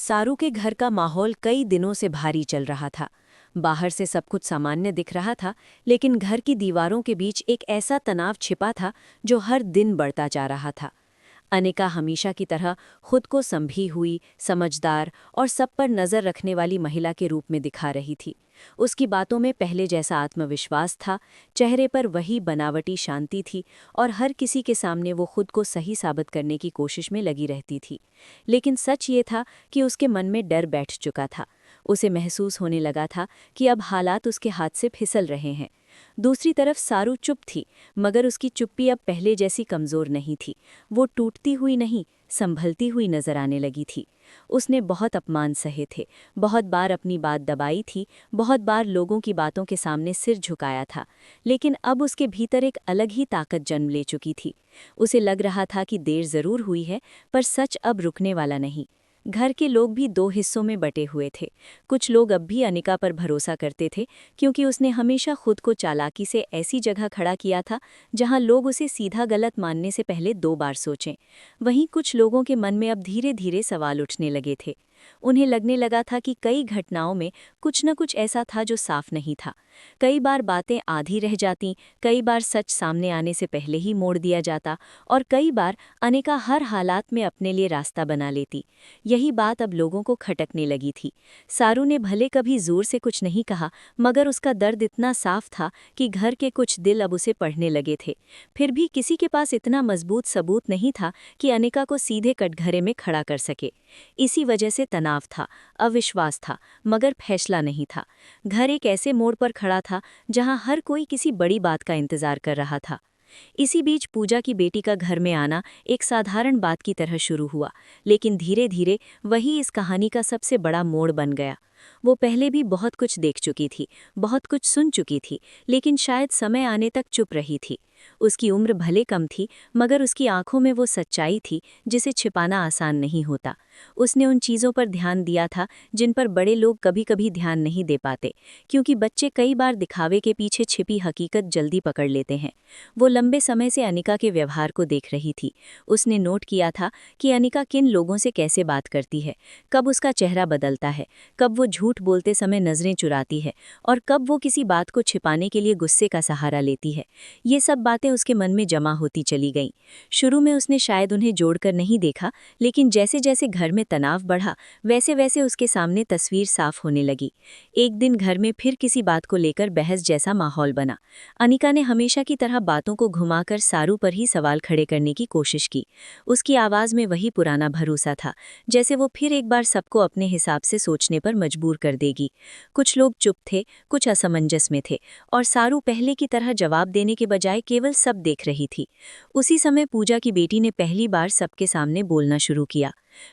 सारू के घर का माहौल कई दिनों से भारी चल रहा था। बाहर से सब कुछ सामान्य दिख रहा था, लेकिन घर की दीवारों के बीच एक ऐसा तनाव छिपा था जो हर दिन बढ़ता जा रहा था। अनिका हमेशा की तरह खुद को संभी हुई, समझदार और सब पर नज़र रखने वाली महिला के रूप में दिखा रही थी। उसकी बातों में पहले जैसा आत्मविश्वास था, चेहरे पर वही बनावटी शांति थी और हर किसी के सामने वो खुद को सही साबित करने की कोशिश में लगी रहती थी। लेकिन सच ये था कि उसके मन में डर बैठ चुका था। उसे महसूस होने लगा था कि अब हालात उसके हाथ से फिसल रहे हैं। दूसरी तरफ सारू चुप थी, मगर उसकी चुप्पी अब पहले जैसी कमज़ोर नहीं थी। वो टूटती हुई नहीं, संभलती हुई नजर आने लगी थी। उसने बहुत अपमान सहे थे, बहुत बार अपनी बात दबाई थी, बहुत बार लोगों की बातों के सामने सिर झुकाया था, लेकिन अब उसके भीतर एक अलग ही ताकत जन्म ले चुकी थी। उसे लग रहा था कि देर जरूर हुई है, पर सच अब रुकने वाला नहीं। घर के लोग भी दो हिस्सों में बटे हुए थे। कुछ लोग अब भी अनिका पर भरोसा करते थे, क्योंकि उसने हमेशा खुद को चालाकी से ऐसी जगह खड़ा किया था जहां लोग उसे सीधा गलत मानने से पहले 2 बार सोचें। वहीं कुछ लोगों के मन में अब धीरे धीरे सवाल उठने लगे थे। उन्हें लगने लगा था कि कई घटनाओं में कुछ न कुछ ऐसा था जो साफ नहीं था। कई बार बातें आधी रह जाती, कई बार सच सामने आने से पहले ही मोड़ दिया जाता, और कई बार अनिका हर हालात में अपने लिए रास्ता बना लेती। यही बात अब लोगों को खटकने लगी थी। सारू ने भले कभी जोर से कुछ नहीं कहा, मगर उसका दर्द इतना साफ था कि घर के कुछ दिल अब उसे पढ़ने लगे थे। फिर भी किसी के पास इतना मजबूत सबूत नहीं था कि अनिका को सीधे कटघरे में खड़ा कर सके। इसी वजह से तनाव था, अविश्वास था, मगर फैसला नहीं था। घर एक ऐसे मोड़ पर खड़ा था जहां हर कोई किसी बड़ी बात का इंतजार कर रहा था। इसी बीच पूजा की बेटी का घर में आना एक साधारण बात की तरह शुरू हुआ, लेकिन धीरे धीरे वही इस कहानी का सबसे बड़ा मोड़ बन गया। वो पहले भी बहुत कुछ देख चुकी थी, बहुत कुछ सुन चुकी थी, लेकिन शायद समय आने तक चुप रही थी। उसकी उम्र भले कम थी, मगर उसकी आंखों में वो सच्चाई थी जिसे छिपाना आसान नहीं होता। उसने उन चीज़ों पर ध्यान दिया था जिन पर बड़े लोग कभी कभी ध्यान नहीं दे पाते, क्योंकि बच्चे कई बार दिखावे के पीछे छिपी हकीकत जल्दी पकड़ लेते हैं। वो लंबे समय से अनिका के व्यवहार को देख रही थी। उसने नोट किया था कि अनिका किन लोगों से कैसे बात करती है, कब उसका चेहरा बदलता है, कब वो झूठ बोलते समय नजरें चुराती है, और कब वो किसी बात को छिपाने के लिए गुस्से का सहारा लेती है। ये सब बातें उसके मन में जमा होती चली गईं। शुरू में उसने शायद उन्हें जोड़कर नहीं देखा, लेकिन जैसे जैसे घर में तनाव बढ़ा, वैसे वैसे उसके सामने तस्वीर साफ होने लगी। एक दिन घर में फिर किसी बात को लेकर बहस जैसा माहौल बना। अनिका ने हमेशा की तरह बातों को घुमाकर सारू पर ही सवाल खड़े करने की कोशिश की। उसकी आवाज़ में वही पुराना भरोसा था, जैसे वो फिर एक बार सबको अपने हिसाब से सोचने पर मजबूर कर देगी। कुछ लोग चुप थे, कुछ असमंजस में थे, और सारू पहले की तरह जवाब देने के बजाय केवल सब देख रही थी। उसी समय पूजा की बेटी ने पहली बार सबके सामने बोलना शुरू किया।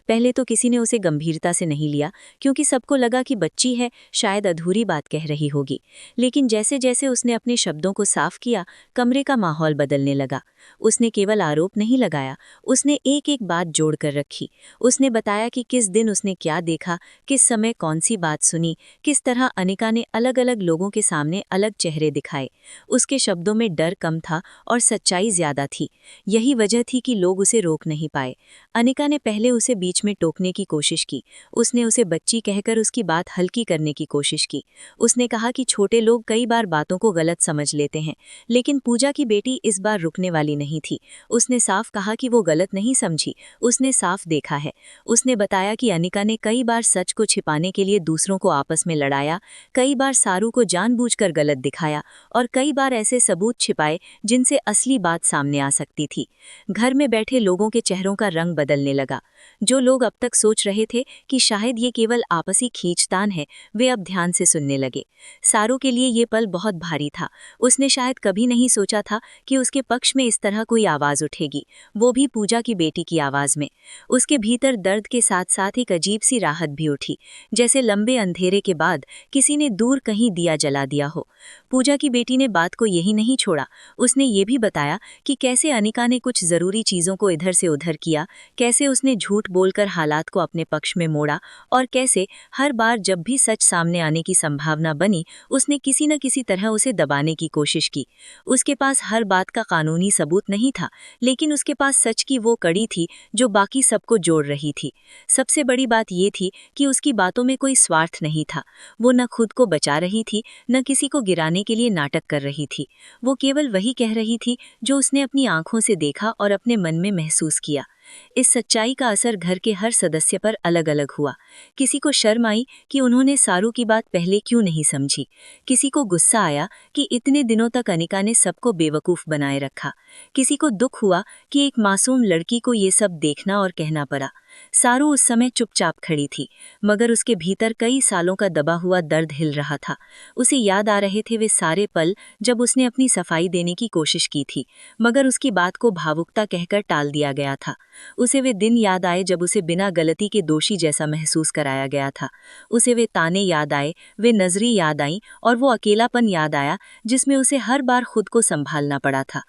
पहले तो किसी ने उसे गंभीरता से नहीं लिया, क्योंकि सबको लगा कि बच्ची है, शायद अधूरी बात कह रही होगी। लेकिन जैसे जैसे उसने अपने शब्दों को साफ किया, कमरे का माहौल बदलने लगा। उसने केवल आरोप नहीं लगाया, उसने एक एक बात जोड़कर रखी। उसने बताया कि किस दिन उसने क्या देखा, किस समय कौन सी बात सुनी, किस तरह अनिका ने अलग अलग लोगों के सामने अलग चेहरे दिखाए। उसके शब्दों में डर कम था और सच्चाई ज्यादा थी। यही वजह थी कि लोग उसे रोक नहीं पाए। अनिका ने पहले उसे बीच में टोकने की कोशिश की। उसने उसे बच्ची कहकर उसकी बात हल्की करने की कोशिश की। उसने कहा कि छोटे लोग कई बार बातों को गलत समझ लेते हैं, लेकिन पूजा की बेटी इस बार रुकने वाली नहीं थी। उसने साफ कहा कि वो गलत नहीं समझी, उसने साफ देखा है। उसने बताया कि अनिका ने कई बार सच को छिपाने के लिए दूसरों को आपस में लड़ाया, कई बार सारू को जानबूझकर गलत दिखाया, और कई बार ऐसे सबूत छिपाए जिनसे असली बात सामने आ सकती थी। घर में बैठे लोगों के चेहरों का रंग बदलने लगा। जो लोग अब तक सोच रहे थे कि शायद ये केवल आपसी खींचतान है, वे अब ध्यान से सुनने लगे। सारू के लिए ये पल बहुत भारी था। उसने शायद कभी नहीं सोचा था कि उसके पक्ष में इस तरह कोई आवाज़ उठेगी, वो भी पूजा की बेटी की आवाज़ में। उसके भीतर दर्द के साथ साथ एक अजीब सी राहत भी उठी, जैसे लंबे अंधेरे के बाद किसी ने दूर कहीं दिया जला दिया हो। पूजा की बेटी ने बात को यही नहीं छोड़ा। उसने ये भी बताया कि कैसे अनिका ने कुछ ज़रूरी चीज़ों को इधर से उधर किया, कैसे उसने झूठ बोलकर हालात को अपने पक्ष में मोड़ा और कैसे हर बार जब भी सच सामने आने की संभावना बनी उसने किसी न किसी तरह उसे दबाने की कोशिश की। उसके पास हर बात का कानूनी सबूत नहीं था, लेकिन उसके पास सच की वो कड़ी थी जो बाकी सबको जोड़ रही थी। सबसे बड़ी बात ये थी कि उसकी बातों में कोई स्वार्थ नहीं था। वो न खुद को बचा रही थी, न किसी को गिराने के लिए नाटक कर रही थी। वो केवल वही कह रही थी जो उसने अपनी आंखों से देखा और अपने मन में महसूस किया। इस सच्चाई का असर घर के हर सदस्य पर अलग अलग हुआ। किसी को शर्म आई कि उन्होंने सारू की बात पहले क्यों नहीं समझी। किसी को गुस्सा आया कि इतने दिनों तक अनिका ने सबको बेवकूफ बनाए रखा। किसी को दुख हुआ कि एक मासूम लड़की को ये सब देखना और कहना पड़ा। सारू उस समय चुपचाप खड़ी थी, मगर उसके भीतर कई सालों का दबा हुआ दर्द हिल रहा था। उसे याद आ रहे थे वे सारे पल जब उसने अपनी सफाई देने की कोशिश की थी, मगर उसकी बात को भावुकता कहकर टाल दिया गया था। उसे वे दिन याद आए जब उसे बिना गलती के दोषी जैसा महसूस कराया गया था। उसे वे ताने याद आए, वे नजरें याद आईं और वो अकेलापन याद आया जिसमें उसे हर बार खुद को संभालना पड़ा था।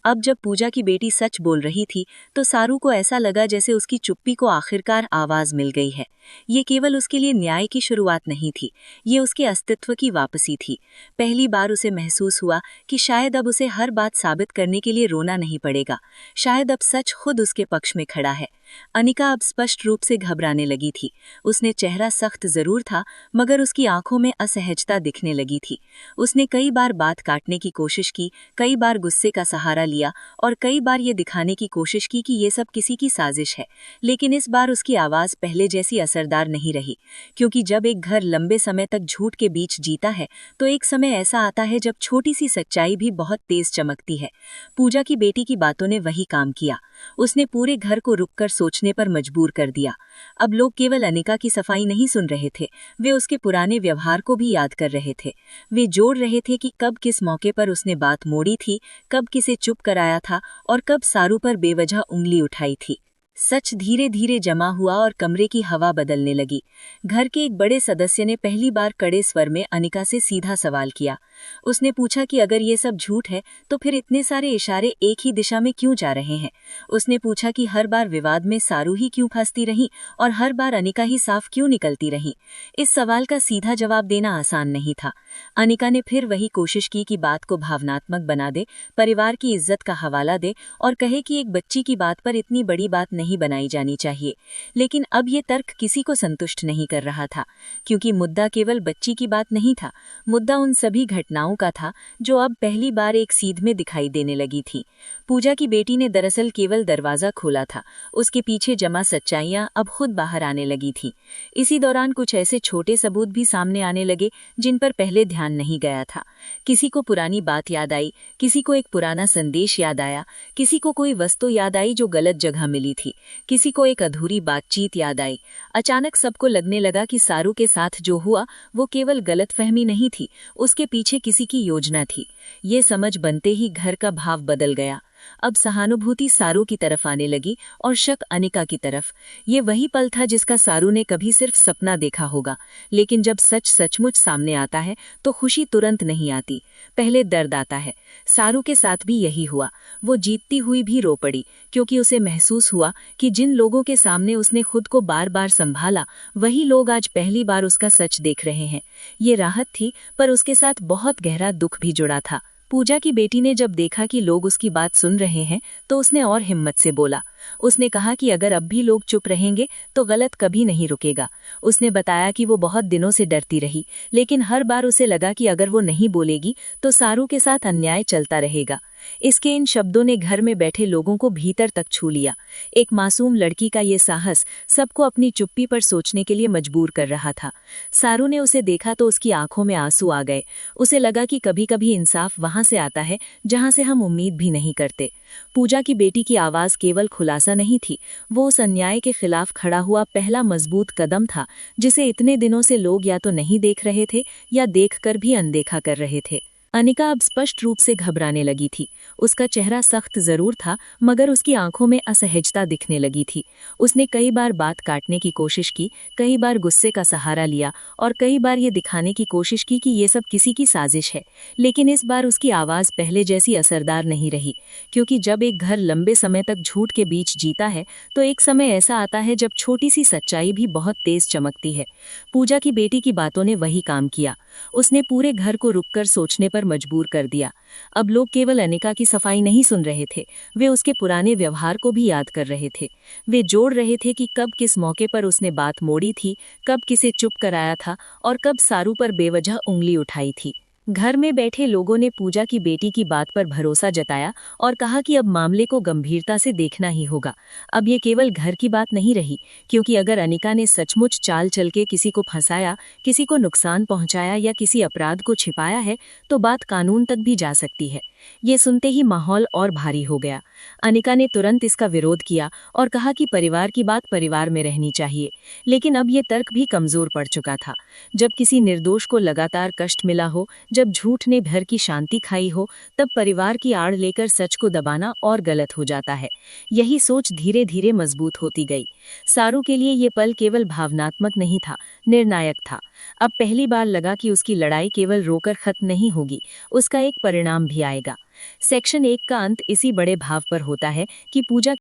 अब जब पूजा की बेटी सच बोल रही थी तो सारू को ऐसा लगा जैसे उसकी चुप्पी को आखिरकार आवाज मिल गई है। ये केवल उसके लिए न्याय की शुरुआत नहीं थी, ये उसके अस्तित्व की वापसी थी। पहली बार उसे महसूस हुआ कि शायद अब उसे हर बात साबित करने के लिए रोना नहीं पड़ेगा। शायद अब सच खुद उसके पक्ष में खड़ा है। अनिका अब स्पष्ट रूप से घबराने लगी थी। उसने चेहरा सख्त जरूर था, मगर उसकी आंखों में असहजता दिखने लगी थी। उसने कई बार बात काटने की कोशिश की, कई बार गुस्से का सहारा लिया और कई बार ये दिखाने की कोशिश की कि ये सब किसी की साजिश है। लेकिन इस बार उसकी आवाज पहले जैसी असरदार नहीं रही, क्योंकि जब एक घर लंबे समय तक झूठ के बीच जीता है तो एक समय ऐसा आता है जब छोटी सी सच्चाई भी बहुत तेज चमकती है। पूजा की बेटी की बातों ने वही काम किया। उसने पूरे घर को रुककर सोचने पर मजबूर कर दिया। अब लोग केवल अनिका की सफाई नहीं सुन रहे थे, वे उसके पुराने व्यवहार को भी याद कर रहे थे। वे जोड़ रहे थे कि कब किस मौके पर उसने बात मोड़ी थी, कब किसे चुप कराया था और कब सारू पर बेवजह उंगली उठाई थी। सच धीरे धीरे जमा हुआ और कमरे की हवा बदलने लगी। घर के एक बड़े सदस्य ने पहली बार कड़े स्वर में अनिका से सीधा सवाल किया। उसने पूछा कि अगर ये सब झूठ है तो फिर इतने सारे इशारे एक ही दिशा में क्यों जा रहे हैं। उसने पूछा कि हर बार विवाद में सारू ही क्यों फंसती रही और हर बार अनिका ही साफ क्यों निकलती रही। इस सवाल का सीधा जवाब देना आसान नहीं था। अनिका ने फिर वही कोशिश की कि बात को भावनात्मक बना दे, परिवार की इज्जत का हवाला दे और कहे कि एक बच्ची की बात पर इतनी बड़ी बात नहीं बनाई जानी चाहिए। लेकिन अब ये तर्क किसी को संतुष्ट नहीं कर रहा था, क्योंकि मुद्दा केवल बच्ची की बात नहीं था। मुद्दा उन सभी घटनाओं का था जो अब पहली बार एक सीध में दिखाई देने लगी थी। पूजा की बेटी ने दरअसल केवल दरवाजा खोला था, उसके पीछे जमा सच्चाइयां अब खुद बाहर आने लगी थी। इसी दौरान कुछ ऐसे छोटे सबूत भी सामने आने लगे जिन पर पहले ध्यान नहीं गया था। किसी को पुरानी बात याद आई, किसी को एक पुराना संदेश याद आया, किसी को कोई वस्तु याद आई जो गलत जगह मिली थी, किसी को एक अधूरी बातचीत याद आई। अचानक सबको लगने लगा कि सारू के साथ जो हुआ वो केवल गलतफहमी नहीं थी, उसके पीछे किसी की योजना थी। ये समझ बनते ही घर का भाव बदल गया। अब सहानुभूति सारू की तरफ आने लगी और शक अनिका की तरफ। ये वही पल था जिसका सारू ने कभी सिर्फ सपना देखा होगा, लेकिन जब सच सचमुच सामने आता है तो खुशी तुरंत नहीं आती, पहले दर्द आता है। सारू के साथ भी यही हुआ। वो जीतती हुई भी रो पड़ी, क्योंकि उसे महसूस हुआ कि जिन लोगों के सामने उसने खुद को बार बार संभाला, वही लोग आज पहली बार उसका सच देख रहे हैं। ये राहत थी, पर उसके साथ बहुत गहरा दुख भी जुड़ा था। पूजा की बेटी ने जब देखा कि लोग उसकी बात सुन रहे हैं तो उसने और हिम्मत से बोला। उसने कहा कि अगर अब भी लोग चुप रहेंगे तो गलत कभी नहीं रुकेगा। उसने बताया कि वो बहुत दिनों से डरती रही, लेकिन हर बार उसे लगा कि अगर वो नहीं बोलेगी तो सारू के साथ अन्याय चलता रहेगा। इसके इन शब्दों ने घर में बैठे लोगों को भीतर तक छू लिया। एक मासूम लड़की का ये साहस सबको अपनी चुप्पी पर सोचने के लिए मजबूर कर रहा था। सारू ने उसे देखा तो उसकी आंखों में आंसू आ गए। उसे लगा कि कभी कभी इंसाफ वहां से आता है जहां से हम उम्मीद भी नहीं करते। पूजा की बेटी की आवाज केवल खुलासा नहीं थी, वो उस अन्याय के खिलाफ खड़ा हुआ पहला मजबूत कदम था जिसे इतने दिनों से लोग या तो नहीं देख रहे थे या देखकर भी अनदेखा कर रहे थे। अनिका अब स्पष्ट रूप से घबराने लगी थी। उसका चेहरा सख्त जरूर था, मगर उसकी आंखों में असहजता दिखने लगी थी। उसने कई बार बात काटने की कोशिश की, कई बार गुस्से का सहारा लिया और कई बार ये दिखाने की कोशिश की कि ये सब किसी की साजिश है। लेकिन इस बार उसकी आवाज़ पहले जैसी असरदार नहीं रही, क्योंकि जब एक घर लंबे समय तक झूठ के बीच जीता है तो एक समय ऐसा आता है जब छोटी सी सच्चाई भी बहुत तेज चमकती है। पूजा की बेटी की बातों ने वही काम किया। उसने पूरे घर को रुककर सोचने पर मजबूर कर दिया। अब लोग केवल अनिका की सफाई नहीं सुन रहे थे, वे उसके पुराने व्यवहार को भी याद कर रहे थे। वे जोड़ रहे थे कि कब किस मौके पर उसने बात मोड़ी थी, कब किसे चुप कराया था और कब सारू पर बेवजह उंगली उठाई थी। घर में बैठे लोगों ने पूजा की बेटी की बात पर भरोसा जताया और कहा कि अब मामले को गंभीरता से देखना ही होगा। अब ये केवल घर की बात नहीं रही, क्योंकि अगर अनिका ने सचमुच चाल चल के किसी को फंसाया, किसी को नुकसान पहुंचाया या किसी अपराध को छिपाया है, तो बात कानून तक भी जा सकती है। ये सुनते ही माहौल और भारी हो गया। अनिका ने तुरंत इसका विरोध किया और कहा कि परिवार की बात परिवार में रहनी चाहिए। लेकिन अब ये तर्क भी कमजोर पड़ चुका था। जब किसी निर्दोष को लगातार कष्ट मिला हो, जब झूठ ने घर की शांति खाई हो, तब परिवार की आड़ लेकर सच को दबाना और गलत हो जाता है। यही सोच धीरे धीरे मजबूत होती गई। सारू के लिए ये पल केवल भावनात्मक नहीं था, निर्णायक था। अब पहली बार लगा कि उसकी लड़ाई केवल रोकर खत्म नहीं होगी, उसका एक परिणाम भी आएगा। सेक्शन 1 का अंत इसी बड़े भाव पर होता है कि पूजा